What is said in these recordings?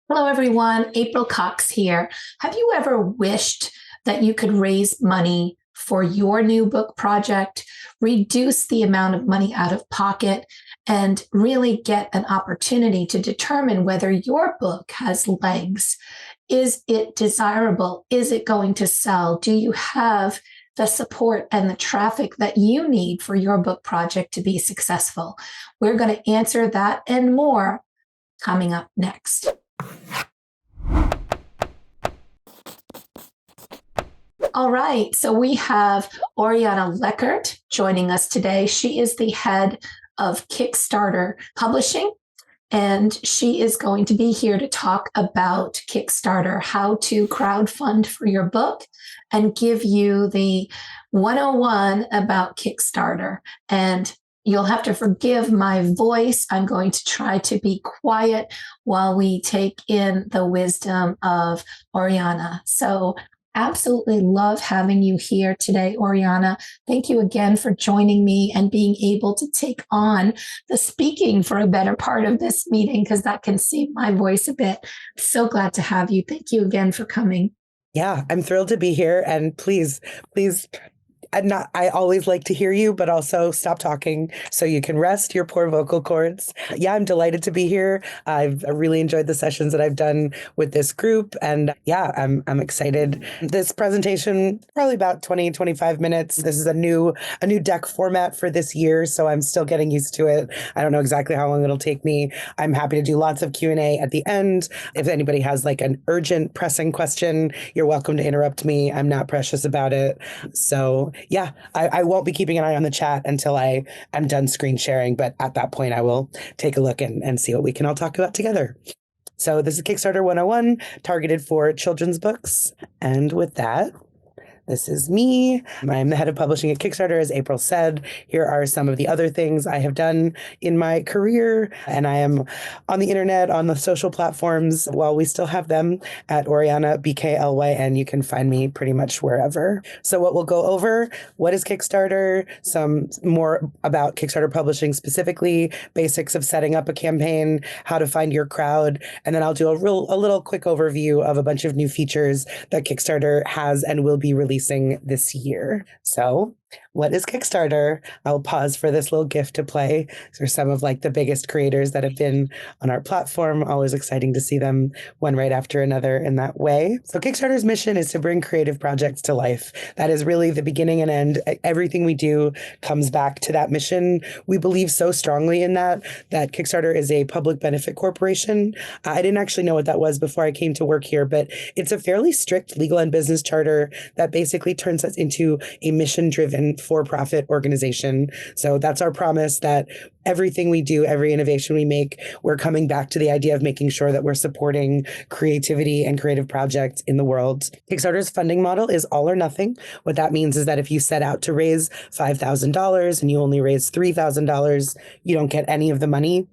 Hello, everyone. April Cox here. Have you ever wished that you could raise money for your new book project, reduce the amount of money out of pocket, and really get an opportunity to determine whether your book has legs? Is it desirable? Is it going to sell? Do you have the support and the traffic that you need for your book project to be successful? We're going to answer that and more coming up next. All right, so we have Oriana Leckert joining us today. She is the head of Kickstarter Publishing, and she is going to be here to talk about Kickstarter, how to crowdfund for your book, and give you the 101 about Kickstarter. And you'll have to forgive my voice. I'm going to try to be quiet while we take in the wisdom of Oriana. So absolutely love having you here today, Oriana. Thank you again for joining me and being able to take on the speaking for a better part of this meeting, because that can save my voice a bit. So glad to have you. Thank you again for coming. Yeah, I'm thrilled to be here. And please, I always like to hear you, but also stop talking so you can rest your poor vocal cords. Yeah, I'm delighted to be here. I've really enjoyed the sessions that I've done with this group. And yeah, I'm excited. This presentation, probably about 20, 25 minutes. This is a new deck format for this year, so I'm still getting used to it. I don't know exactly how long it'll take me. I'm happy to do lots of Q&A at the end. If anybody has like an urgent, pressing question, you're welcome to interrupt me. I'm not precious about it. So yeah, I won't be keeping an eye on the chat until I am done screen sharing, but at that point I will take a look and see what we can all talk about together. So this is Kickstarter 101, targeted for children's books. And with that, this is me. I'm the head of publishing at Kickstarter, as April said. Here are some of the other things I have done in my career. And I am on the internet, on the social platforms, while we still have them, at Oriana, BKLYN. You can find me pretty much wherever. So what we'll go over, what is Kickstarter, some more about Kickstarter publishing specifically, basics of setting up a campaign, how to find your crowd. And then I'll do a little quick overview of a bunch of new features that Kickstarter has and will be releasing this year. So what is Kickstarter? I'll pause for this little GIF to play. These are some of like the biggest creators that have been on our platform. Always exciting to see them one right after another in that way. So Kickstarter's mission is to bring creative projects to life. That is really the beginning and end. Everything we do comes back to that mission. We believe so strongly in that Kickstarter is a public benefit corporation. I didn't actually know what that was before I came to work here, but it's a fairly strict legal and business charter that basically turns us into a mission-driven for-profit organization. So that's our promise, that everything we do, every innovation we make, we're coming back to the idea of making sure that we're supporting creativity and creative projects in the world. Kickstarter's funding model is all or nothing. What that means is that if you set out to raise $5,000 and you only raise $3,000, you don't get any of the money.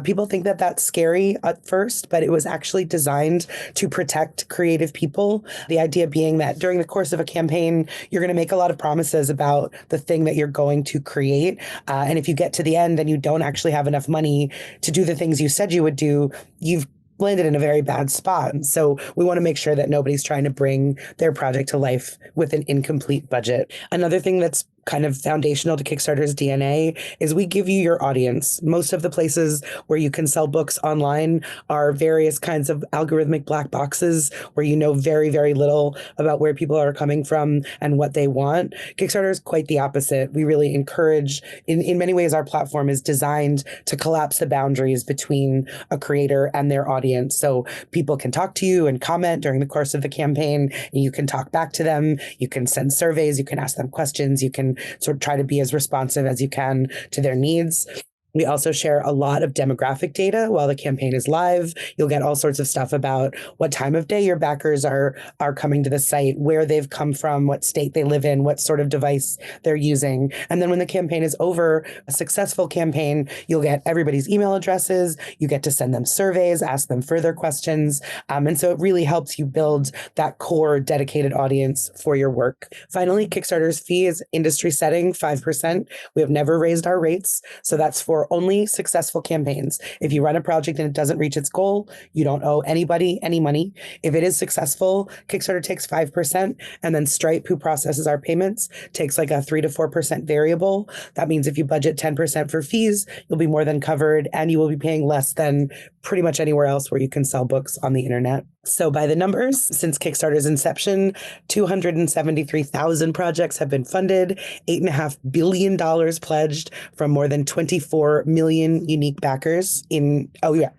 People think that that's scary at first, but it was actually designed to protect creative people. The idea being that during the course of a campaign, you're going to make a lot of promises about the thing that you're going to create. And if you get to the end and you don't actually have enough money to do the things you said you would do, you've landed in a very bad spot. So we want to make sure that nobody's trying to bring their project to life with an incomplete budget. Another thing that's kind of foundational to Kickstarter's DNA is we give you your audience. Most of the places where you can sell books online are various kinds of algorithmic black boxes where you know very, very little about where people are coming from and what they want. Kickstarter is quite the opposite. We really encourage, in many ways, our platform is designed to collapse the boundaries between a creator and their audience. So people can talk to you and comment during the course of the campaign. You can talk back to them. You can send surveys. You can ask them questions. You can sort of try to be as responsive as you can to their needs. We also share a lot of demographic data while the campaign is live. You'll get all sorts of stuff about what time of day your backers are coming to the site, where they've come from, what state they live in, what sort of device they're using. And then when the campaign is over, a successful campaign, you'll get everybody's email addresses. You get to send them surveys, ask them further questions. And so it really helps you build that core dedicated audience for your work. Finally, Kickstarter's fee is industry setting, 5%. We have never raised our rates. So that's for for only successful campaigns. If you run a project and it doesn't reach its goal, you don't owe anybody any money. If it is successful, Kickstarter takes 5%, and then Stripe, who processes our payments, takes like a 3 to 4% variable. That means if you budget 10% for fees, you'll be more than covered, and you will be paying less than pretty much anywhere else where you can sell books on the internet. So by the numbers, since Kickstarter's inception, 273,000 projects have been funded, $8.5 billion pledged from more than 24 million unique backers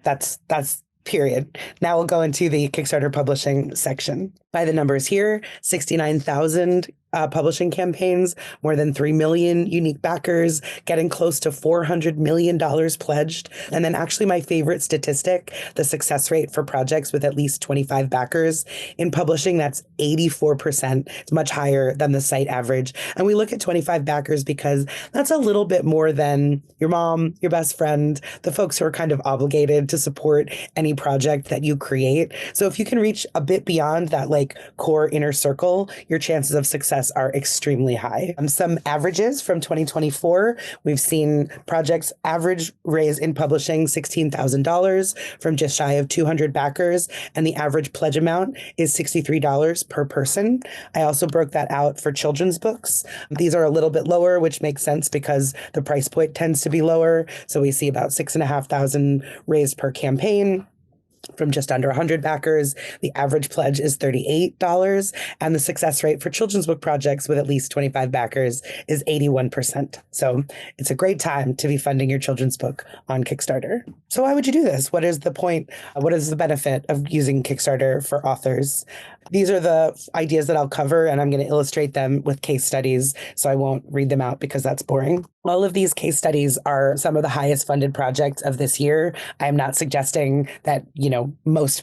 that's period. Now we'll go into the Kickstarter publishing section. By the numbers here, 69,000 publishing campaigns, more than 3 million unique backers, getting close to $400 million pledged. And then actually my favorite statistic, the success rate for projects with at least 25 backers. In publishing, that's 84%. It's much higher than the site average. And we look at 25 backers because that's a little bit more than your mom, your best friend, the folks who are kind of obligated to support any project that you create. So if you can reach a bit beyond that like core inner circle, your chances of success are extremely high. Some averages from 2024, we've seen projects average raise in publishing $16,000 from just shy of 200 backers, and the average pledge amount is $63 per person. I also broke that out for children's books. These are a little bit lower, which makes sense because the price point tends to be lower. So we see about $6,500 raised per campaign. From just under 100 backers, the average pledge is $38, and the success rate for children's book projects with at least 25 backers is 81%. So it's a great time to be funding your children's book on Kickstarter. So why would you do this? What is the point? What is the benefit of using Kickstarter for authors? These are the ideas that I'll cover, and I'm going to illustrate them with case studies, so I won't read them out because that's boring. All of these case studies are some of the highest funded projects of this year. I am not suggesting that,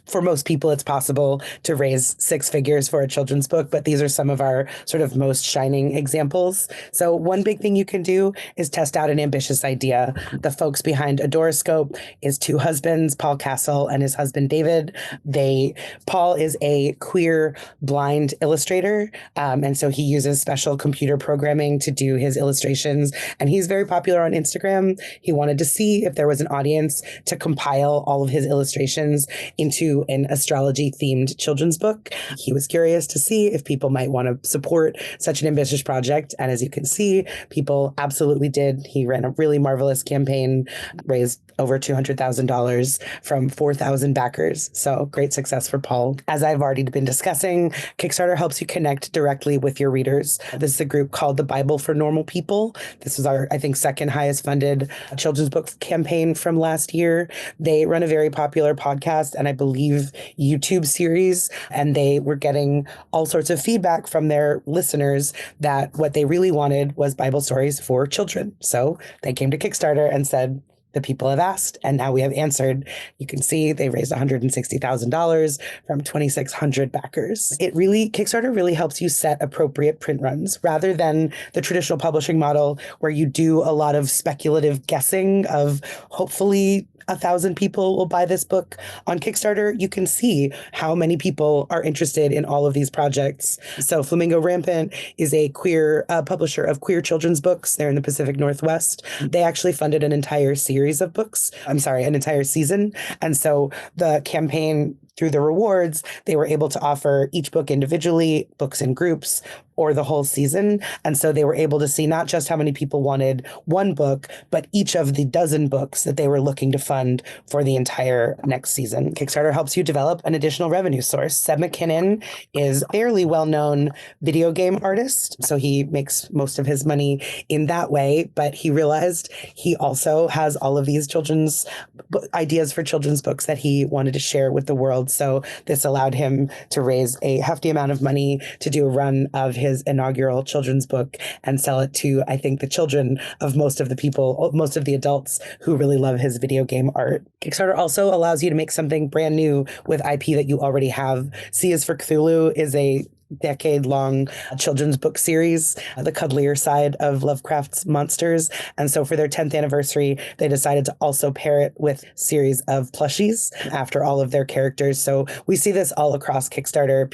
for most people, it's possible to raise six figures for a children's book, but these are some of our sort of most shining examples. So one big thing you can do is test out an ambitious idea. The folks behind Adoroscope is two husbands, Paul Castle and his husband, David. Paul is a queer blind illustrator, and so he uses special computer programming to do his illustrations, and he's very popular on Instagram. He wanted to see if there was an audience to compile all of his illustrations into an astrology-themed children's book. He was curious to see if people might want to support such an ambitious project, and as you can see, people absolutely did. He ran a really marvelous campaign, raised over $200,000 from 4,000 backers. So great success for Paul. As I've already been discussing, Kickstarter helps you connect directly with your readers. This is a group called the Bible for Normal People. This is our, I think, second highest funded children's book campaign from last year. They run a very popular podcast and I believe YouTube series, and they were getting all sorts of feedback from their listeners that what they really wanted was Bible stories for children. So they came to Kickstarter and said, the people have asked, and now we have answered. You can see they raised $160,000 from 2,600 backers. Kickstarter really helps you set appropriate print runs rather than the traditional publishing model where you do a lot of speculative guessing of hopefully 1,000 people will buy this book. On Kickstarter, you can see how many people are interested in all of these projects. So Flamingo Rampant is a queer publisher of queer children's books. They're in the Pacific Northwest. They actually funded an entire series of books. An entire season. And so the campaign, through the rewards, they were able to offer each book individually, books in groups, or the whole season. And so they were able to see not just how many people wanted one book, but each of the dozen books that they were looking to fund for the entire next season. Kickstarter helps you develop an additional revenue source. Seb McKinnon is a fairly well-known video game artist, so he makes most of his money in that way, but he realized he also has all of these children's ideas for children's books that he wanted to share with the world. So this allowed him to raise a hefty amount of money to do a run of his inaugural children's book and sell it to, I think, the children of most of the adults who really love his video game art. Kickstarter also allows you to make something brand new with IP that you already have. C is for Cthulhu is a decade-long children's book series, the cuddlier side of Lovecraft's monsters. And so for their 10th anniversary, they decided to also pair it with series of plushies after all of their characters. So we see this all across Kickstarter.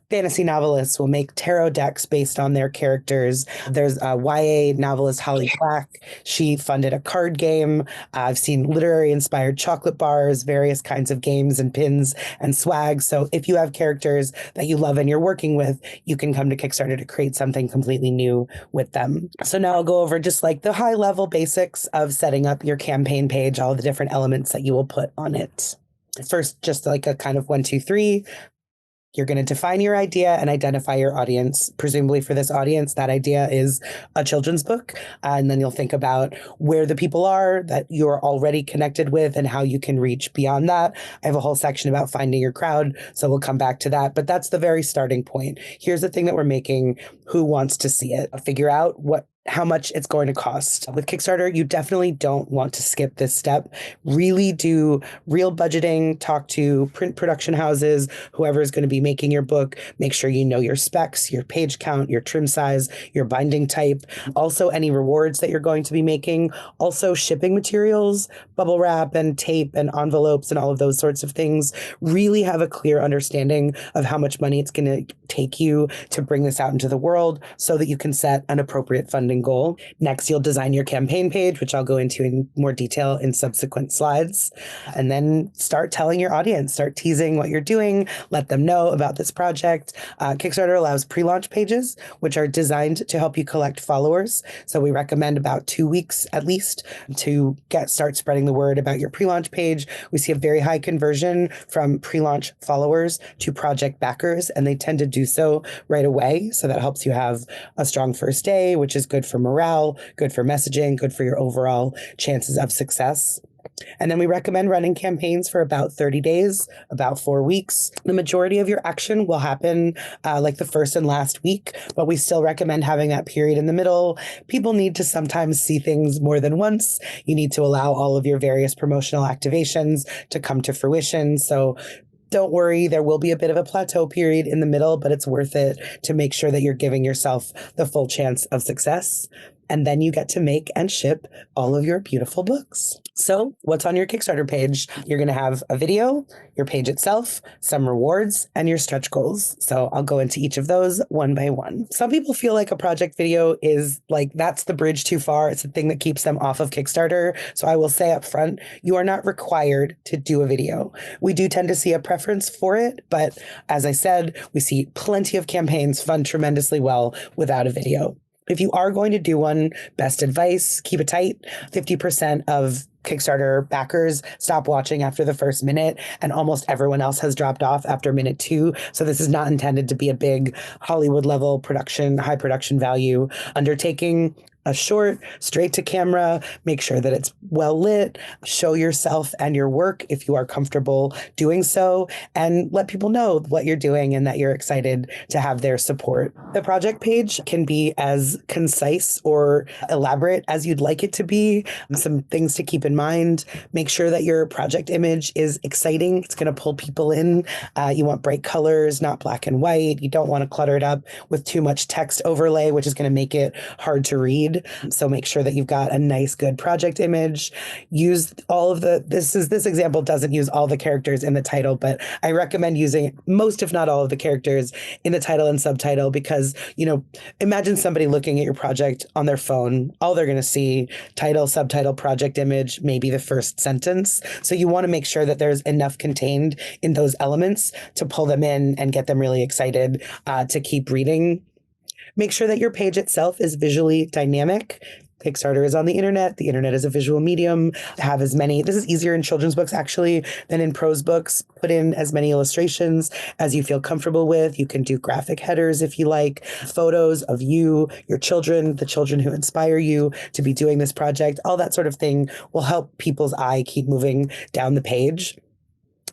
Fantasy novelists will make tarot decks based on their characters. There's a YA novelist, Holly Black. She funded a card game. I've seen literary inspired chocolate bars, various kinds of games and pins and swag. So if you have characters that you love and you're working with, you can come to Kickstarter to create something completely new with them. So now I'll go over just like the high level basics of setting up your campaign page, all the different elements that you will put on it. First, just like a kind of 1, 2, 3. You're going to define your idea and identify your audience. Presumably for this audience, that idea is a children's book. And then you'll think about where the people are that you're already connected with and how you can reach beyond that. I have a whole section about finding your crowd, so we'll come back to that. But that's the very starting point. Here's the thing that we're making. Who wants to see it? Figure out how much it's going to cost. With Kickstarter, you definitely don't want to skip this step. Really do real budgeting, talk to print production houses, whoever is going to be making your book. Make sure you know your specs, your page count, your trim size, your binding type, also any rewards that you're going to be making, also shipping materials, bubble wrap and tape and envelopes and all of those sorts of things. Really have a clear understanding of how much money it's going to take you to bring this out into the world so that you can set an appropriate funding goal. Next, you'll design your campaign page, which I'll go into in more detail in subsequent slides. And then start telling your audience, start teasing what you're doing, let them know about this project. Kickstarter allows pre-launch pages, which are designed to help you collect followers. So we recommend about 2 weeks at least to start spreading the word about your pre-launch page. We see a very high conversion from pre-launch followers to project backers, and they tend to do so right away. So that helps you have a strong first day, which is good for morale, good for messaging, good for your overall chances of success. And then we recommend running campaigns for about 30 days, about 4 weeks. The majority of your action will happen like the first and last week, but we still recommend having that period in the middle. People need to sometimes see things more than once. You need to allow all of your various promotional activations to come to fruition. So don't worry, there will be a bit of a plateau period in the middle, but it's worth it to make sure that you're giving yourself the full chance of success. And then you get to make and ship all of your beautiful books. So what's on your Kickstarter page? You're going to have a video, your page itself, some rewards, and your stretch goals. So I'll go into each of those one by one. Some people feel like a project video is like, that's the bridge too far. It's the thing that keeps them off of Kickstarter. So I will say up front, you are not required to do a video. We do tend to see a preference for it, but as I said, we see plenty of campaigns fund tremendously well without a video. If you are going to do one, best advice, keep it tight. 50% of Kickstarter backers stop watching after the first minute, and almost everyone else has dropped off after minute 2. So this is not intended to be a big Hollywood level production, high production value undertaking. A short, straight to camera, make sure that it's well lit, show yourself and your work if you are comfortable doing so, and let people know what you're doing and that you're excited to have their support. The project page can be as concise or elaborate as you'd like it to be. Some things to keep in mind. Make sure that your project image is exciting. It's going to pull people in. You want bright colors, not black and white. You don't want to clutter it up with too much text overlay, which is going to make it hard to read. So make sure that you've got a nice, good project image. Use all of this example doesn't use all the characters in the title, but I recommend using most, if not all of the characters in the title and subtitle, because, imagine somebody looking at your project on their phone. All they're going to see, title, subtitle, project image, maybe the first sentence. So you want to make sure that there's enough contained in those elements to pull them in and get them really excited to keep reading. Make sure that your page itself is visually dynamic. Kickstarter is on the internet. The internet is a visual medium. This is easier in children's books actually than in prose books. Put in as many illustrations as you feel comfortable with. You can do graphic headers if you like, photos of you, your children, the children who inspire you to be doing this project. All that sort of thing will help people's eye keep moving down the page.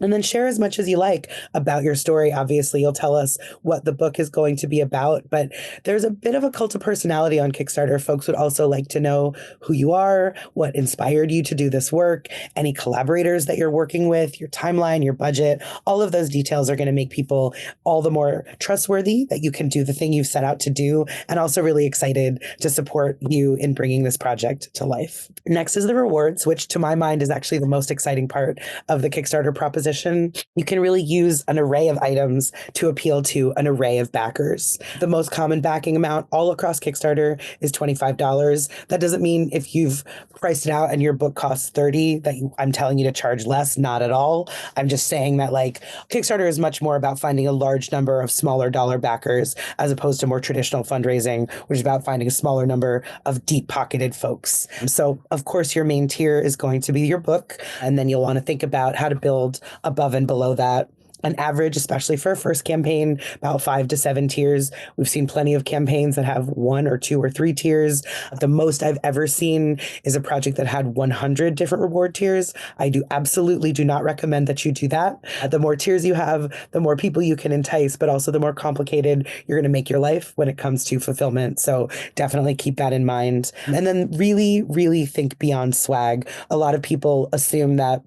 And then share as much as you like about your story. Obviously, you'll tell us what the book is going to be about, but there's a bit of a cult of personality on Kickstarter. Folks would also like to know who you are, what inspired you to do this work, any collaborators that you're working with, your timeline, your budget. All of those details are going to make people all the more trustworthy that you can do the thing you've set out to do, and also really excited to support you in bringing this project to life. Next is the rewards, which to my mind is actually the most exciting part of the Kickstarter proposition. You can really use an array of items to appeal to an array of backers. The most common backing amount all across Kickstarter is $25. That doesn't mean if you've priced it out and your book costs $30 that I'm telling you to charge less. Not at all. I'm just saying that like Kickstarter is much more about finding a large number of smaller dollar backers as opposed to more traditional fundraising, which is about finding a smaller number of deep-pocketed folks. So of course your main tier is going to be your book, and then you'll want to think about how to build above and below that. An average, especially for a first campaign, about 5 to 7 tiers. We've seen plenty of campaigns that have 1 or 2 or 3 tiers. The most I've ever seen is a project that had 100 different reward tiers. I absolutely do not recommend that you do that. The more tiers you have, the more people you can entice, but also the more complicated you're going to make your life when it comes to fulfillment. So definitely keep that in mind. And then really, really think beyond swag. A lot of people assume that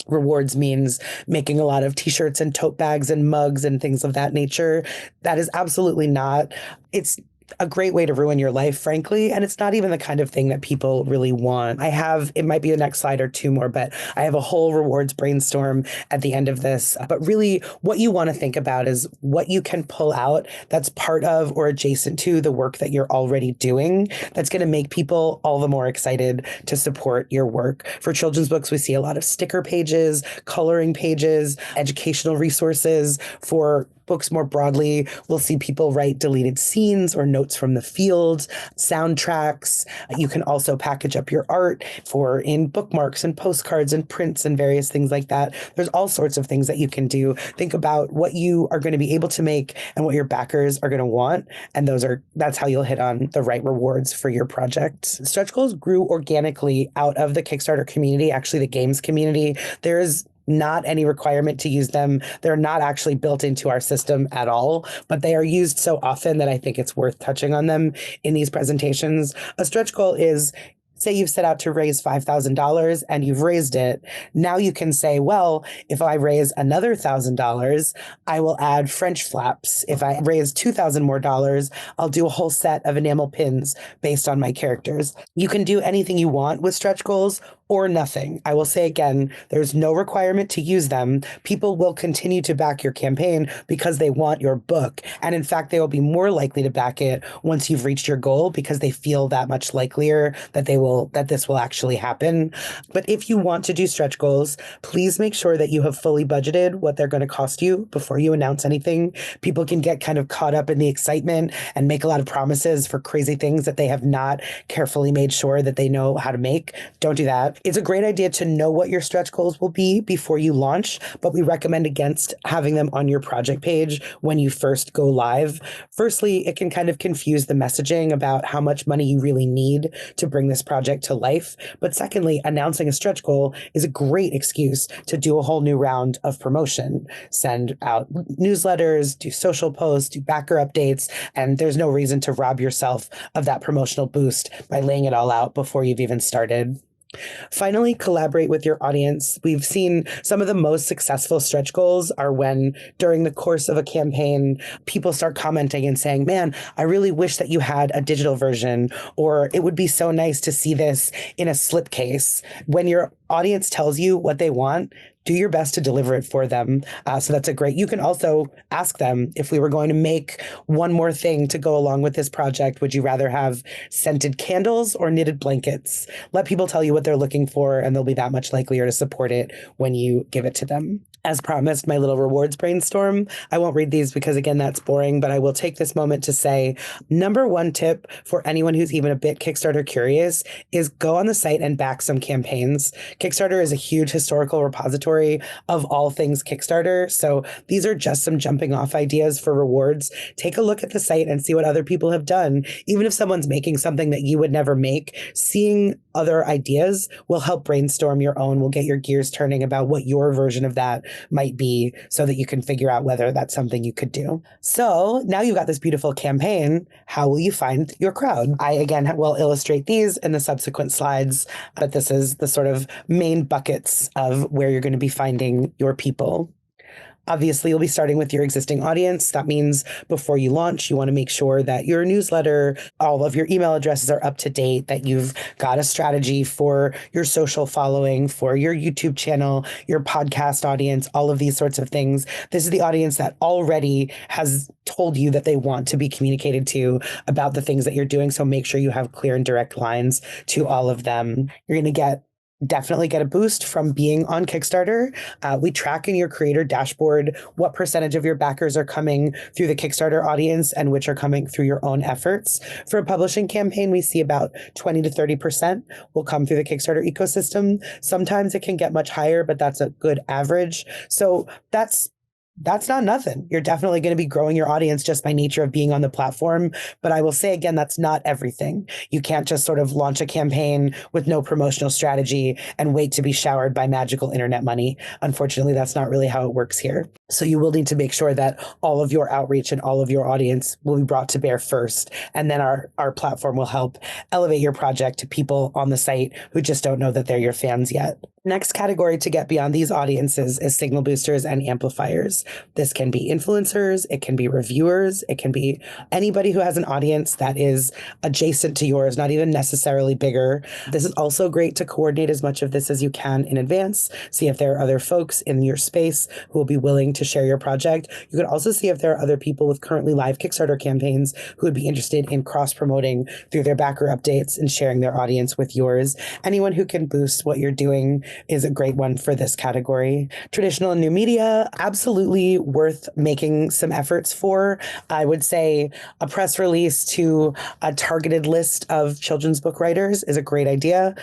rewards means making a lot of t-shirts and tote bags and mugs and things of that nature. That is absolutely not. It's a great way to ruin your life, frankly. And it's not even the kind of thing that people really want. It might be the next slide or 2 more, but I have a whole rewards brainstorm at the end of this. But really what you want to think about is what you can pull out that's part of or adjacent to the work that you're already doing that's going to make people all the more excited to support your work. For children's books, we see a lot of sticker pages, coloring pages, educational resources. For books more broadly, we'll see people write deleted scenes or notes from the field, soundtracks. You can also package up your art in bookmarks and postcards and prints and various things like that. There's all sorts of things that you can do. Think about what you are going to be able to make and what your backers are going to want. And that's how you'll hit on the right rewards for your project. Stretch goals grew organically out of the Kickstarter community, actually the games community. There's not any requirement to use them. They're not actually built into our system at all, but they are used so often that I think it's worth touching on them in these presentations. A stretch goal is, say you've set out to raise $5,000 and you've raised it. Now you can say, well, if I raise another $1,000, I will add French flaps. If I raise $2,000 more, I'll do a whole set of enamel pins based on my characters. You can do anything you want with stretch goals or nothing. I will say again, there's no requirement to use them. People will continue to back your campaign because they want your book. And in fact, they will be more likely to back it once you've reached your goal because they feel that much likelier that this will actually happen. But if you want to do stretch goals, please make sure that you have fully budgeted what they're going to cost you before you announce anything. People can get kind of caught up in the excitement and make a lot of promises for crazy things that they have not carefully made sure that they know how to make. Don't do that. It's a great idea to know what your stretch goals will be before you launch, but we recommend against having them on your project page when you first go live. Firstly, it can kind of confuse the messaging about how much money you really need to bring this project to life. But secondly, announcing a stretch goal is a great excuse to do a whole new round of promotion. Send out newsletters, do social posts, do backer updates, and there's no reason to rob yourself of that promotional boost by laying it all out before you've even started. Finally, collaborate with your audience. We've seen some of the most successful stretch goals are when during the course of a campaign, people start commenting and saying, man, I really wish that you had a digital version, or it would be so nice to see this in a slipcase. When your audience tells you what they want, do your best to deliver it for them. So that's you can also ask them, if we were going to make one more thing to go along with this project, would you rather have scented candles or knitted blankets? Let people tell you what they're looking for, and they'll be that much likelier to support it when you give it to them. As promised, my little rewards brainstorm. I won't read these because, again, that's boring, but I will take this moment to say, number 1 tip for anyone who's even a bit Kickstarter curious is go on the site and back some campaigns. Kickstarter is a huge historical repository of all things Kickstarter, so these are just some jumping off ideas for rewards. Take a look at the site and see what other people have done. Even if someone's making something that you would never make, seeing other ideas will help brainstorm your own, will get your gears turning about what your version of that might be so that you can figure out whether that's something you could do. So now you've got this beautiful campaign. How will you find your crowd? I, again, will illustrate these in the subsequent slides, but this is the sort of main buckets of where you're going to be finding your people. Obviously, you'll be starting with your existing audience. That means before you launch, you want to make sure that your newsletter, all of your email addresses are up to date, that you've got a strategy for your social following, for your YouTube channel, your podcast audience, all of these sorts of things. This is the audience that already has told you that they want to be communicated to about the things that you're doing. So make sure you have clear and direct lines to all of them. You're going to definitely get a boost from being on Kickstarter. We track in your creator dashboard what percentage of your backers are coming through the Kickstarter audience and which are coming through your own efforts. For a publishing campaign, we see about 20 to 30% will come through the Kickstarter ecosystem. Sometimes it can get much higher, but that's a good average. So that's not nothing. You're definitely going to be growing your audience just by nature of being on the platform. But I will say again, that's not everything. You can't just sort of launch a campaign with no promotional strategy and wait to be showered by magical internet money. Unfortunately, that's not really how it works here. So you will need to make sure that all of your outreach and all of your audience will be brought to bear first. And then our platform will help elevate your project to people on the site who just don't know that they're your fans yet. Next category to get beyond these audiences is signal boosters and amplifiers. This can be influencers, it can be reviewers, it can be anybody who has an audience that is adjacent to yours, not even necessarily bigger. This is also great to coordinate as much of this as you can in advance. See if there are other folks in your space who will be willing to share your project. You can also see if there are other people with currently live Kickstarter campaigns who would be interested in cross-promoting through their backer updates and sharing their audience with yours. Anyone who can boost what you're doing is a great one for this category. Traditional and new media, absolutely worth making some efforts for. I would say a press release to a targeted list of children's book writers is a great idea.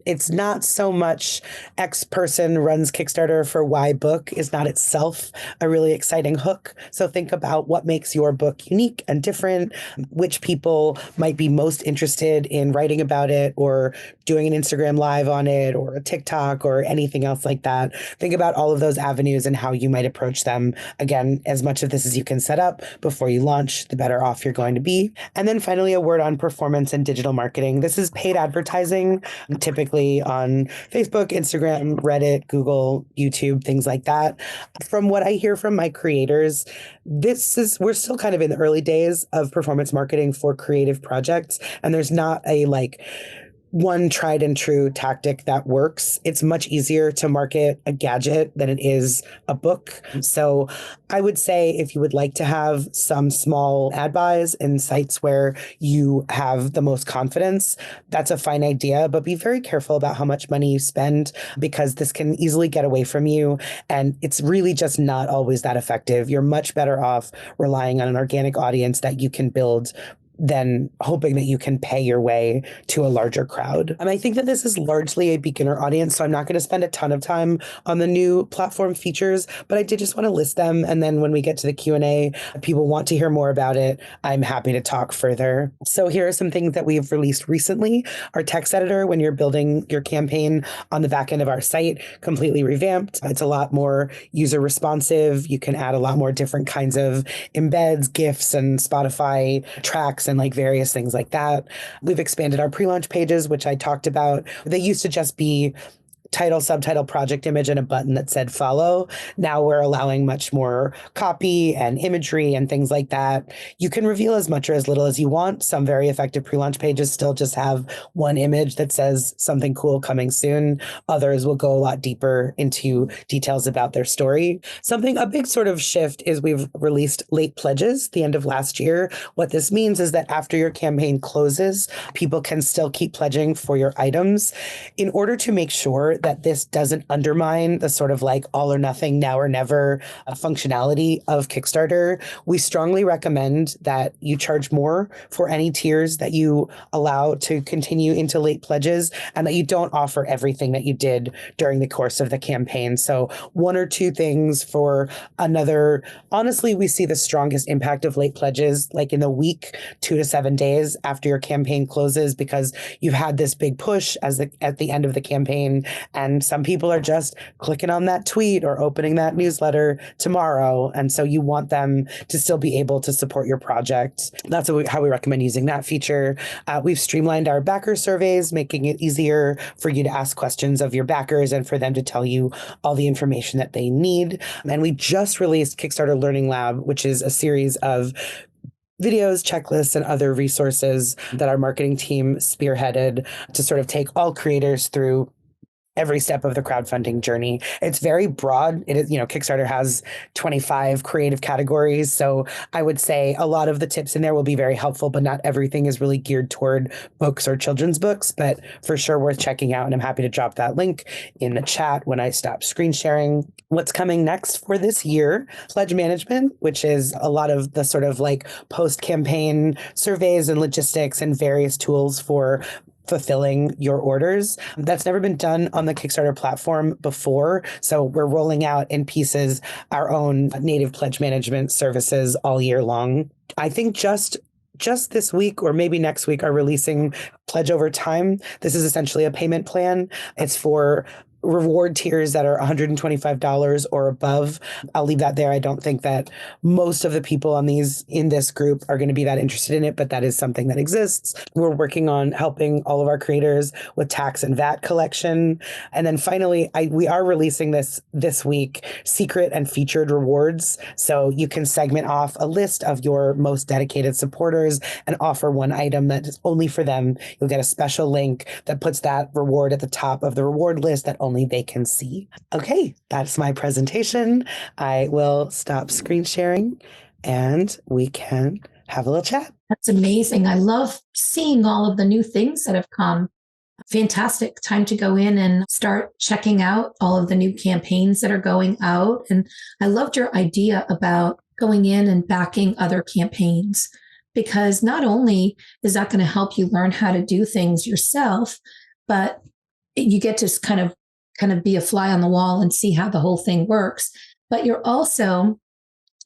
It's not so much X person runs Kickstarter for Y book is not itself a really exciting hook. So think about what makes your book unique and different, which people might be most interested in writing about it or doing an Instagram live on it or a TikTok or anything else like that. Think about all of those avenues and how you might approach them. Again, as much of this as you can set up before you launch, the better off you're going to be. And then finally, a word on performance and digital marketing. This is paid advertising, typically on Facebook, Instagram, Reddit, Google, YouTube, things like that. From what I hear from my creators, we're still kind of in the early days of performance marketing for creative projects. And there's not a one tried and true tactic that works. It's much easier to market a gadget than it is a book. So I would say if you would like to have some small ad buys in sites where you have the most confidence, that's a fine idea, but be very careful about how much money you spend because this can easily get away from you. And it's really just not always that effective. You're much better off relying on an organic audience that you can build than hoping that you can pay your way to a larger crowd. And I think that this is largely a beginner audience, so I'm not going to spend a ton of time on the new platform features, but I did just want to list them. And then when we get to the Q&A, people want to hear more about it, I'm happy to talk further. So here are some things that we've released recently. Our text editor, when you're building your campaign on the back end of our site, completely revamped. It's a lot more user responsive. You can add a lot more different kinds of embeds, GIFs, and Spotify tracks and various things like that. We've expanded our pre-launch pages, which I talked about. They used to just be title, subtitle, project image, and a button that said follow. Now we're allowing much more copy and imagery and things like that. You can reveal as much or as little as you want. Some very effective pre-launch pages still just have one image that says something cool coming soon. Others will go a lot deeper into details about their story. A big sort of shift is we've released late pledges the end of last year. What this means is that after your campaign closes, people can still keep pledging for your items. In order to make sure that this doesn't undermine the sort of all or nothing, now or never functionality of Kickstarter, we strongly recommend that you charge more for any tiers that you allow to continue into late pledges and that you don't offer everything that you did during the course of the campaign. So one or two things for another. Honestly, we see the strongest impact of late pledges in the week, 2 to 7 days after your campaign closes, because you've had this big push at the end of the campaign And some people are just clicking on that tweet or opening that newsletter tomorrow. And so you want them to still be able to support your project. That's how we recommend using that feature. We've streamlined our backer surveys, making it easier for you to ask questions of your backers and for them to tell you all the information that they need. And we just released Kickstarter Learning Lab, which is a series of videos, checklists, and other resources that our marketing team spearheaded to sort of take all creators through every step of the crowdfunding journey. It's very broad. It is, Kickstarter has 25 creative categories. So I would say a lot of the tips in there will be very helpful, but not everything is really geared toward books or children's books, but for sure worth checking out. And I'm happy to drop that link in the chat when I stop screen sharing. What's coming next for this year? Pledge management, which is a lot of the sort of like post-campaign surveys and logistics and various tools for fulfilling your orders. That's never been done on the Kickstarter platform before. So we're rolling out in pieces our own native pledge management services all year long. I think just this week or maybe next week are releasing Pledge Over Time. This is essentially a payment plan. It's for reward tiers that are $125 or above. I'll leave that there. I don't think that most of the people in this group are going to be that interested in it, but that is something that exists. We're working on helping all of our creators with tax and VAT collection. And then finally, we are releasing this week, secret and featured rewards. So you can segment off a list of your most dedicated supporters and offer one item that is only for them. You'll get a special link that puts that reward at the top of the reward list that only they can see. Okay, that's my presentation. I will stop screen sharing and we can have a little chat. That's amazing. I love seeing all of the new things that have come. Fantastic time to go in and start checking out all of the new campaigns that are going out. And I loved your idea about going in and backing other campaigns, because not only is that going to help you learn how to do things yourself, but you get to kind of be a fly on the wall and see how the whole thing works. But you're also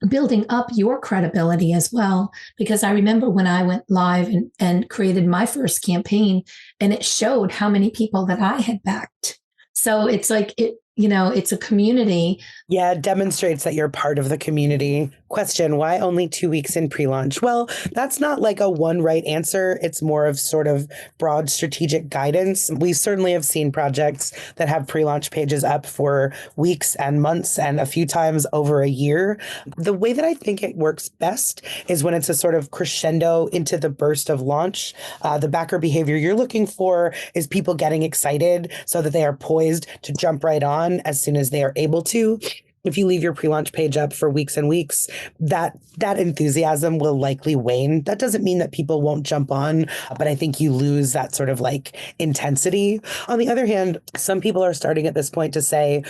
building up your credibility as well. Because I remember when I went live and created my first campaign, and it showed how many people that I had backed. So it's like, it's a community. Yeah, it demonstrates that you're part of the community. Question, why only 2 weeks in pre-launch? Well, that's not like a one right answer. It's more of sort of broad strategic guidance. We certainly have seen projects that have pre-launch pages up for weeks and months and a few times over a year. The way that I think it works best is when it's a sort of crescendo into the burst of launch. The backer behavior you're looking for is people getting excited so that they are poised to jump right on as soon as they are able to. If you leave your pre-launch page up for weeks and weeks, that enthusiasm will likely wane. That doesn't mean that people won't jump on, but I think you lose that sort of like intensity. On the other hand, some people are starting at this point to say,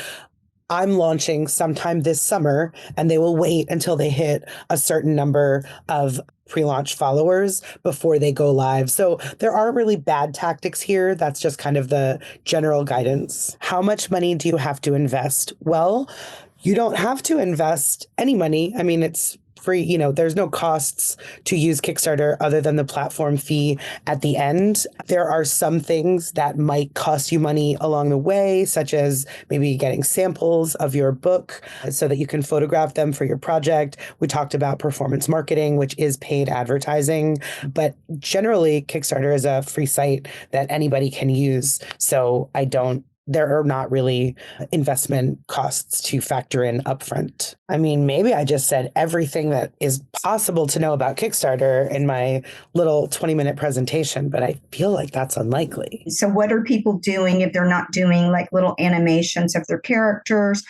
I'm launching sometime this summer, and they will wait until they hit a certain number of pre-launch followers before they go live. So there aren't really bad tactics here. That's just kind of the general guidance. How much money do you have to invest? Well, you don't have to invest any money. I mean, it's free, there's no costs to use Kickstarter other than the platform fee at the end. There are some things that might cost you money along the way, such as maybe getting samples of your book so that you can photograph them for your project. We talked about performance marketing, which is paid advertising, but generally Kickstarter is a free site that anybody can use. So there are not really investment costs to factor in upfront. I mean, maybe I just said everything that is possible to know about Kickstarter in my little 20-minute presentation, but I feel like that's unlikely. So what are people doing if they're not doing like little animations of their characters?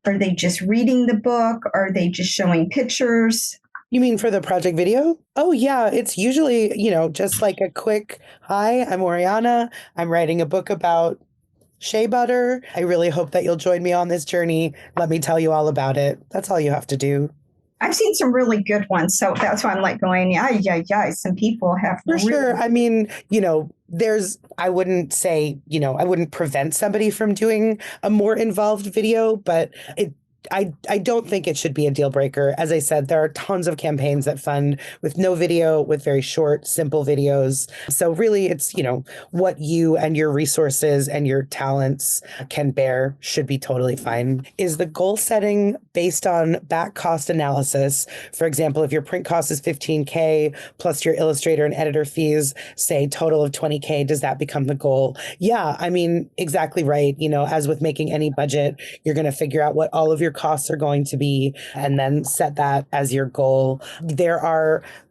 Are they just reading the book? Are they just showing pictures? You mean for the project video? Oh, yeah. It's usually, just like a quick, hi, I'm Oriana. I'm writing a book about shea butter. I really hope that you'll join me on this journey. Let me tell you all about it. That's all you have to do. I've seen some really good ones. So that's why I'm like going, yeah. Some people have. For sure. I mean, I wouldn't say, I wouldn't prevent somebody from doing a more involved video, but I don't think it should be a deal breaker. As I said, there are tons of campaigns that fund with no video, with very short, simple videos. So really it's, what you and your resources and your talents can bear should be totally fine. Is the goal setting based on back cost analysis? For example, if your print cost is $15K plus your illustrator and editor fees, say total of $20K, does that become the goal? Yeah, I mean, exactly right. As with making any budget, you're going to figure out what all of your costs are going to be and then set that as your goal.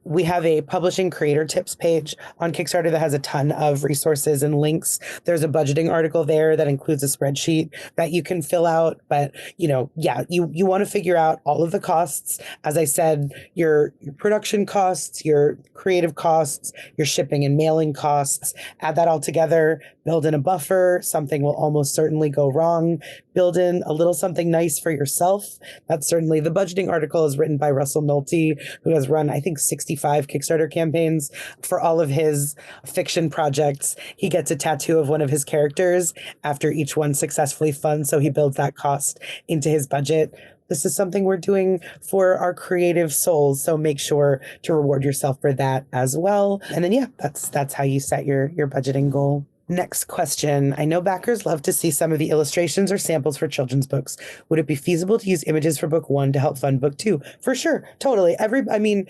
We have a publishing creator tips page on Kickstarter that has a ton of resources and links. There's a budgeting article there that includes a spreadsheet that you can fill out. But, you want to figure out all of the costs. As I said, your production costs, your creative costs, your shipping and mailing costs, add that all together, build in a buffer. Something will almost certainly go wrong. Build in a little something nice for yourself. That's certainly the budgeting article is written by Russell Nolte, who has run, I think, 65 Kickstarter campaigns for all of his fiction projects. He gets a tattoo of one of his characters after each one successfully funds. So he builds that cost into his budget. This is something we're doing for our creative souls. So make sure to reward yourself for that as well. And then, that's how you set your budgeting goal. Next question. I know backers love to see some of the illustrations or samples for children's books. Would it be feasible to use images for book 1 to help fund book 2? For sure. Totally. Everybody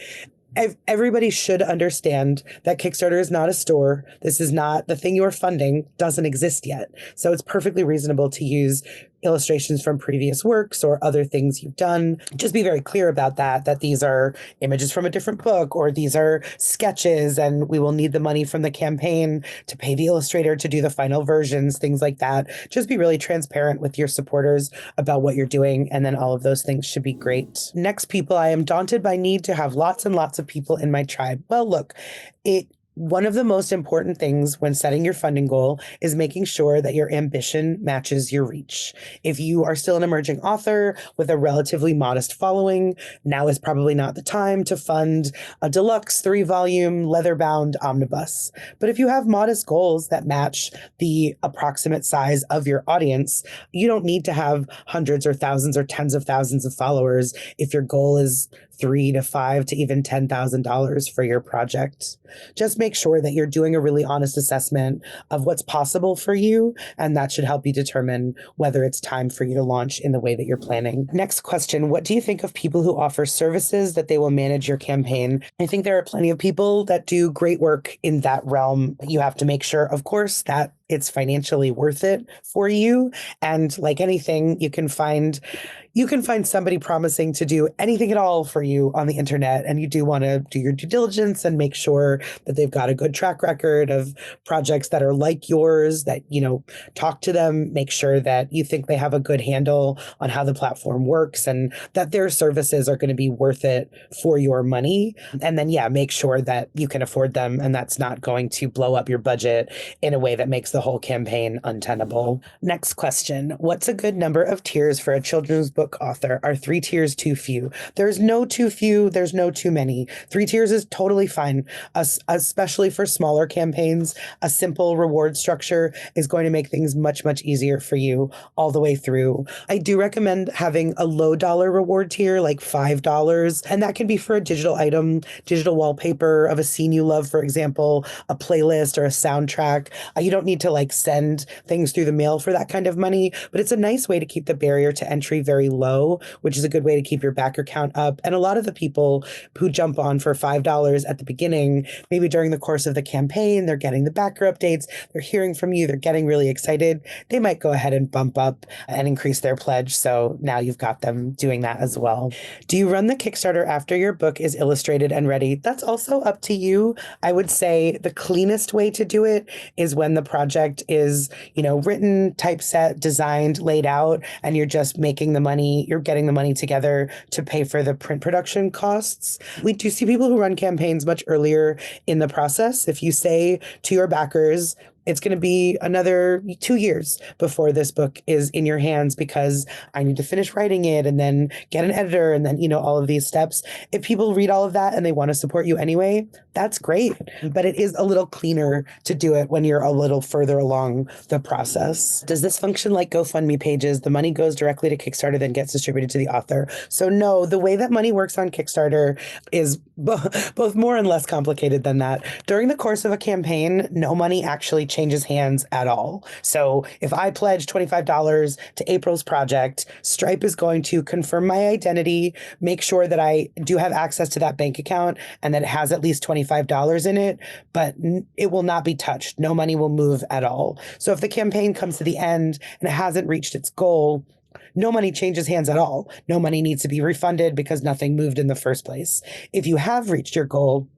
should understand that Kickstarter is not a store. This is not the thing you're funding, doesn't exist yet. So it's perfectly reasonable to use illustrations from previous works or other things you've done. Just be very clear about that these are images from a different book or these are sketches and we will need the money from the campaign to pay the illustrator to do the final versions, things like that. Just be really transparent with your supporters about what you're doing, and then all of those things should be great. Next, people, I am daunted by need to have lots and lots of people in my tribe. Well, look, one of the most important things when setting your funding goal is making sure that your ambition matches your reach. If you are still an emerging author with a relatively modest following, now is probably not the time to fund a deluxe 3-volume leather-bound omnibus. But if you have modest goals that match the approximate size of your audience, you don't need to have hundreds or thousands or tens of thousands of followers if your goal is $3,000 to $5,000 to even $10,000 for your project. Just make sure that you're doing a really honest assessment of what's possible for you, and that should help you determine whether it's time for you to launch in the way that you're planning. Next question, what do you think of people who offer services that they will manage your campaign? I think there are plenty of people that do great work in that realm. You have to make sure, of course, that it's financially worth it for you. And like anything, you can find somebody promising to do anything at all for you on the internet. And you do want to do your due diligence and make sure that they've got a good track record of projects that are like yours, that, talk to them, make sure that you think they have a good handle on how the platform works and that their services are going to be worth it for your money. And then, make sure that you can afford them and that's not going to blow up your budget in a way that makes the whole campaign untenable. Next question. What's a good number of tiers for a children's book author? Are 3 tiers too few? There's no too few. There's no too many. 3 tiers is totally fine, especially for smaller campaigns. A simple reward structure is going to make things much, much easier for you all the way through. I do recommend having a low dollar reward tier, like $5. And that can be for a digital item, digital wallpaper of a scene you love, for example, a playlist or a soundtrack. You don't need to send things through the mail for that kind of money, but it's a nice way to keep the barrier to entry very low, which is a good way to keep your backer count up. And a lot of the people who jump on for $5 at the beginning, maybe during the course of the campaign, they're getting the backer updates, they're hearing from you, they're getting really excited. They might go ahead and bump up and increase their pledge. So now you've got them doing that as well. Do you run the Kickstarter after your book is illustrated and ready? That's also up to you. I would say the cleanest way to do it is when the project is, written, typeset, designed, laid out, and you're just making the money, you're getting the money together to pay for the print production costs. We do see people who run campaigns much earlier in the process. If you say to your backers, it's going to be another 2 years before this book is in your hands because I need to finish writing it and then get an editor and then, all of these steps. If people read all of that and they want to support you anyway, that's great. But it is a little cleaner to do it when you're a little further along the process. Does this function like GoFundMe pages? The money goes directly to Kickstarter, then gets distributed to the author. So no, the way that money works on Kickstarter is both more and less complicated than that. During the course of a campaign, no money actually changes hands at all. So if I pledge $25 to April's project, Stripe is going to confirm my identity, make sure that I do have access to that bank account and that it has at least $25 in it, but it will not be touched. No money will move at all. So if the campaign comes to the end and it hasn't reached its goal, no money changes hands at all. No money needs to be refunded because nothing moved in the first place. If you have reached your goal,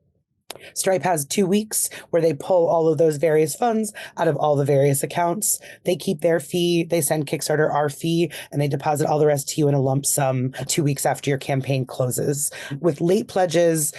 Stripe has 2 weeks where they pull all of those various funds out of all the various accounts. They keep their fee, they send Kickstarter our fee, and they deposit all the rest to you in a lump sum 2 weeks after your campaign closes. With late pledges,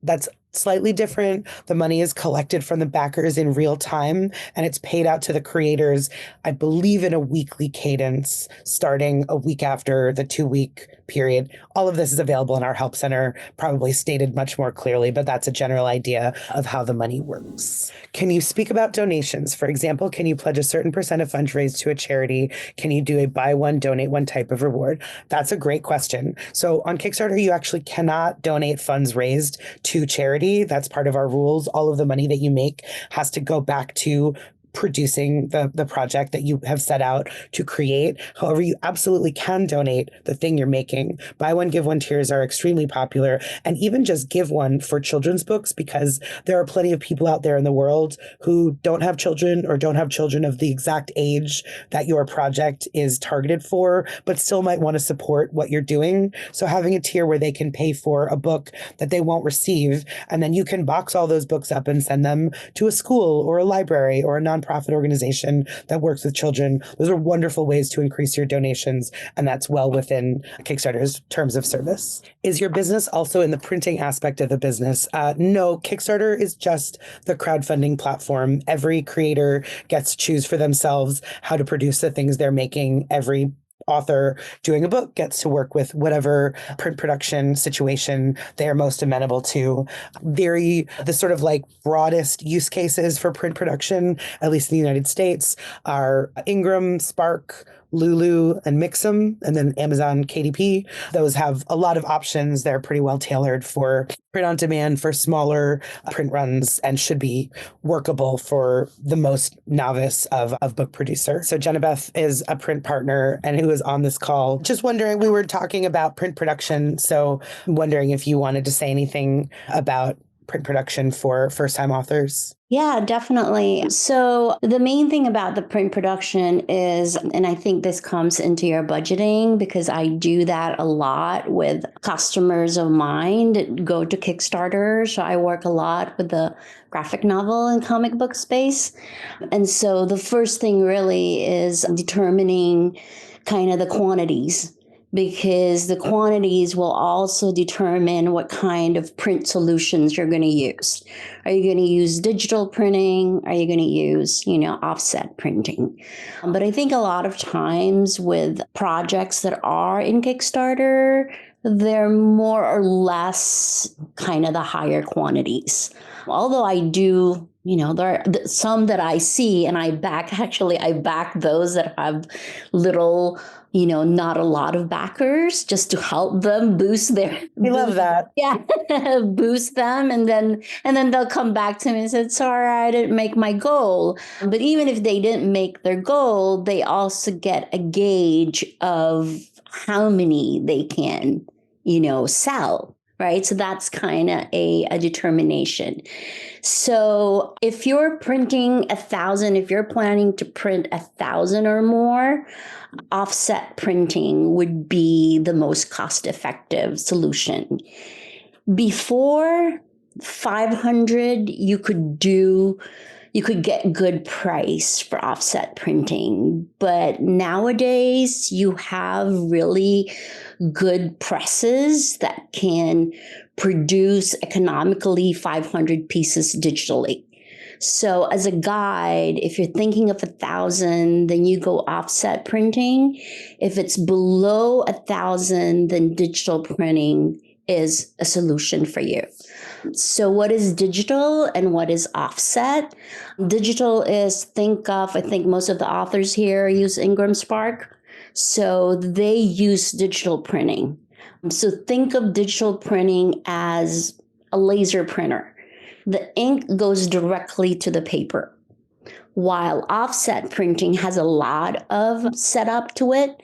that's slightly different. The money is collected from the backers in real time and it's paid out to the creators, I believe, in a weekly cadence starting a week after the 2-week period. All of this is available in our help center, probably stated much more clearly, but that's a general idea of how the money works. Can you speak about donations? For example, can you pledge a certain percent of funds raised to a charity? Can you do a buy one, donate one type of reward? That's a great question. So on Kickstarter, you actually cannot donate funds raised to charity. That's part of our rules. All of the money that you make has to go back to producing the project that you have set out to create. However, you absolutely can donate the thing you're making. Buy one, give one tiers are extremely popular. And even just give one for children's books, because there are plenty of people out there in the world who don't have children or don't have children of the exact age that your project is targeted for, but still might want to support what you're doing. So having a tier where they can pay for a book that they won't receive, and then you can box all those books up and send them to a school or a library or a nonprofit organization that works with children. Those are wonderful ways to increase your donations, and that's well within Kickstarter's terms of service. Is your business also in the printing aspect of the business? No, Kickstarter is just the crowdfunding platform. Every creator gets to choose for themselves how to produce the things they're making. Every author doing a book gets to work with whatever print production situation they are most amenable to. The sort of like broadest use cases for print production, at least in the United States, are Ingram, Spark, Lulu, and Mixam, and then Amazon KDP. Those have a lot of options. They're pretty well tailored for print on demand for smaller print runs and should be workable for the most novice of book producer. So Jenna-Beth is a print partner and who is on this call. Just wondering, we were talking about print production, so I'm wondering if you wanted to say anything about print production for first-time authors. Yeah, definitely. So the main thing about the print production is, and I think this comes into your budgeting because I do that a lot with customers of mine that go to Kickstarter. So I work a lot with the graphic novel and comic book space. And so the first thing really is determining kind of the quantities, because the quantities will also determine what kind of print solutions you're going to use. Are you going to use digital printing? Are you going to use, offset printing? But I think a lot of times with projects that are in Kickstarter, they're more or less kind of the higher quantities. Although I do, there are some that I see and I back those that have little, not a lot of backers, just to help them boost their. We love that. Yeah, boost them, and then they'll come back to me and say, "Sorry, I didn't make my goal." But even if they didn't make their goal, they also get a gauge of how many they can, sell. Right. So that's kind of a determination. So if you're printing 1,000, if you're planning to print 1,000 or more, offset printing would be the most cost-effective solution. Before 500, you could get good price for offset printing. But nowadays, you have really good presses that can produce economically 500 pieces digitally. So as a guide, if you're thinking of 1,000, then you go offset printing. If it's below 1,000, then digital printing is a solution for you. So what is digital and what is offset? Digital is, I think most of the authors here use Ingram Spark. So they use digital printing. So think of digital printing as a laser printer. The ink goes directly to the paper, while offset printing has a lot of setup to it.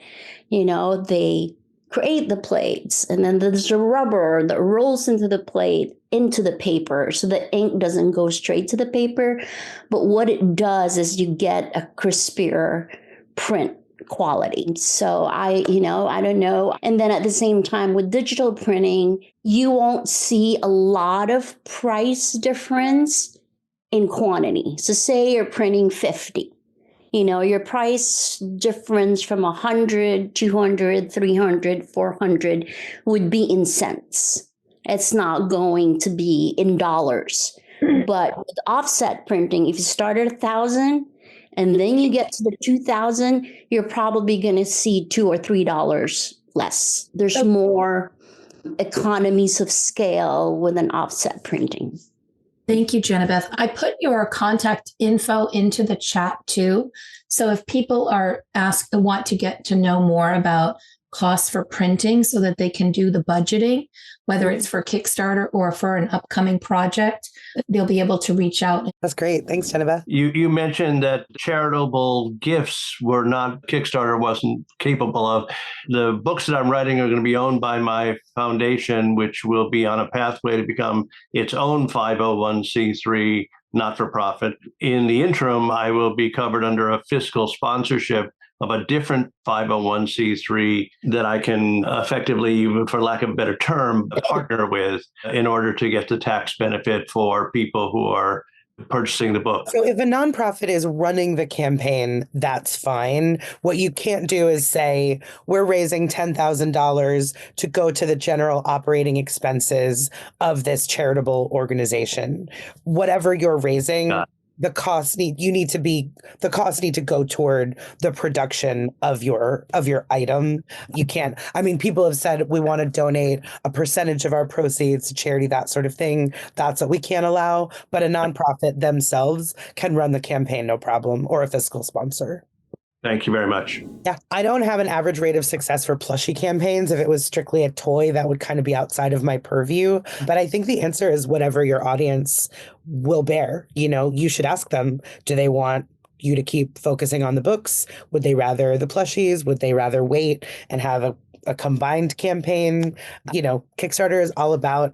They create the plates, and then there's the rubber that rolls into the plate, into the paper, so the ink doesn't go straight to the paper. But what it does is you get a crispier print quality. So I don't know. And then at the same time with digital printing, you won't see a lot of price difference in quantity. So say you're printing 50. Your price difference from 100, 200, 300, 400 would be in cents. It's not going to be in dollars. But with offset printing, if you start at 1,000 and then you get to the 2,000, you're probably going to see $2 or $3 less. There's more economies of scale with an offset printing. Thank you, Jenabeth. I put your contact info into the chat too. So if people want to get to know more about costs for printing so that they can do the budgeting, whether it's for Kickstarter or for an upcoming project, they'll be able to reach out. That's great. Thanks, Jennifer. You mentioned that charitable gifts Kickstarter wasn't capable of. The books that I'm writing are going to be owned by my foundation, which will be on a pathway to become its own 501c3 not-for-profit. In the interim, I will be covered under a fiscal sponsorship of a different 501c3 that I can effectively, for lack of a better term, partner with in order to get the tax benefit for people who are purchasing the book. So if a nonprofit is running the campaign, that's fine. What you can't do is say, we're raising $10,000 to go to the general operating expenses of this charitable organization. Whatever you're raising, the costs need to go toward the production of your item. You can't, people have said we want to donate a percentage of our proceeds to charity, that sort of thing. That's what we can't allow, but a nonprofit themselves can run the campaign, no problem, or a fiscal sponsor. Thank you very much. Yeah, I don't have an average rate of success for plushie campaigns. If it was strictly a toy, that would kind of be outside of my purview. But I think the answer is whatever your audience will bear. You should ask them, do they want you to keep focusing on the books? Would they rather the plushies? Would they rather wait and have a combined campaign? Kickstarter is all about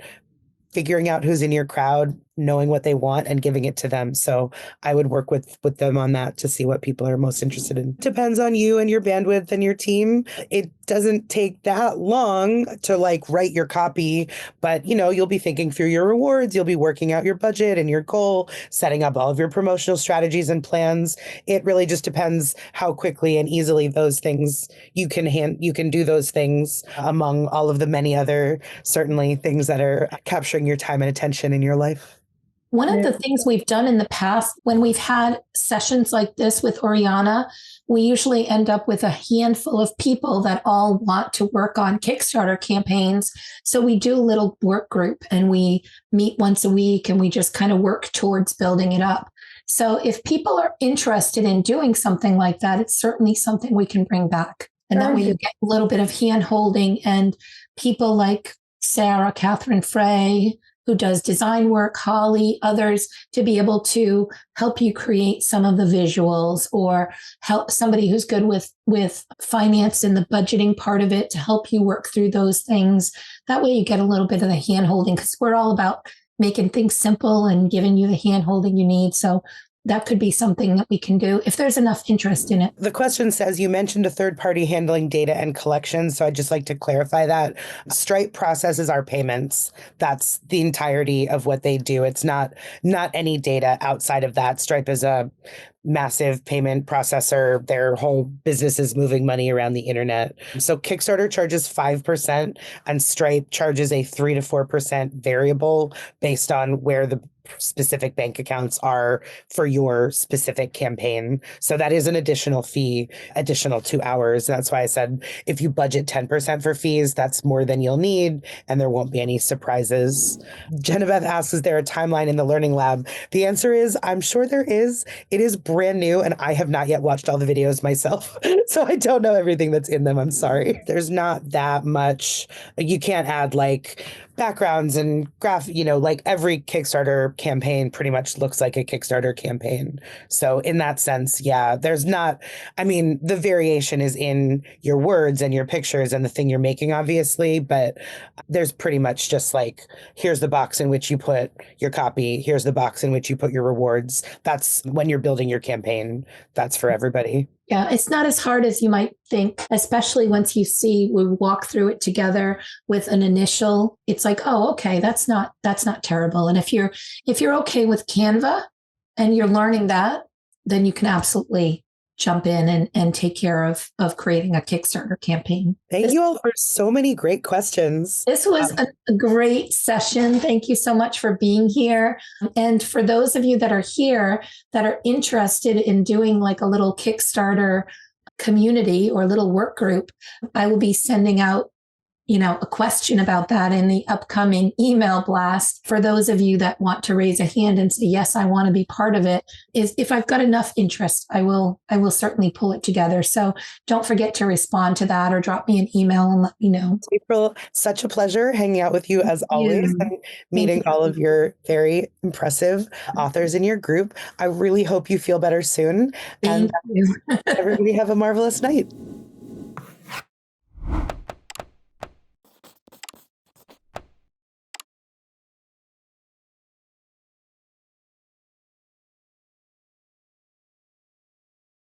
figuring out who's in your crowd, knowing what they want and giving it to them. So I would work with them on that to see what people are most interested in. Depends on you and your bandwidth and your team. It doesn't take that long to write your copy, but you'll be thinking through your rewards. You'll be working out your budget and your goal, setting up all of your promotional strategies and plans. It really just depends how quickly and easily those things you can do those things among all of the many other certainly things that are capturing your time and attention in your life. One of the things we've done in the past, when we've had sessions like this with Oriana, we usually end up with a handful of people that all want to work on Kickstarter campaigns. So we do a little work group and we meet once a week and we just kind of work towards building it up. So if people are interested in doing something like that, it's certainly something we can bring back. And that way you get a little bit of hand holding, and people like Sarah, Catherine Frey, who does design work, Holly, others, to be able to help you create some of the visuals, or help somebody who's good with finance and the budgeting part of it to help you work through those things. That way you get a little bit of the hand holding, because we're all about making things simple and giving you the hand holding you need. So that could be something that we can do if there's enough interest in it. The question says, you mentioned a third party handling data and collections. So I'd just like to clarify that. Stripe processes our payments. That's the entirety of what they do. It's not any data outside of that. Stripe is a massive payment processor. Their whole business is moving money around the internet. So Kickstarter charges 5% and Stripe charges a 3 to 4% variable based on where the specific bank accounts are for your specific campaign. So that is an additional fee, additional 2 hours. That's why I said if you budget 10% for fees, that's more than you'll need, and there won't be any surprises. Genevieve asks, is there a timeline in the Learning Lab? The answer is, I'm sure there is. It is brand new, and I have not yet watched all the videos myself. So I don't know everything that's in them. I'm sorry. There's not that much. You can't add like backgrounds and like every Kickstarter campaign pretty much looks like a Kickstarter campaign. So in that sense, yeah, there's not, the variation is in your words and your pictures and the thing you're making, obviously, but there's pretty much just like, here's the box in which you put your copy. Here's the box in which you put your rewards. That's when you're building your campaign. That's for everybody. Yeah, it's not as hard as you might think, especially once we walk through it together with an initial. It's like, oh, okay, that's not terrible. And if you're okay with Canva and you're learning that, then you can absolutely jump in and take care of creating a Kickstarter campaign. Thank you all for so many great questions. This was a great session. Thank you so much for being here. And for those of you that are here that are interested in doing like a little Kickstarter community or little work group, I will be sending out a question about that in the upcoming email blast. For those of you that want to raise a hand and say, yes, I want to be part of it, is if I've got enough interest, I will certainly pull it together. So don't forget to respond to that or drop me an email and let me know. April, such a pleasure hanging out with you as always and meeting all of your very impressive authors in your group. I really hope you feel better soon. And everybody have a marvelous night.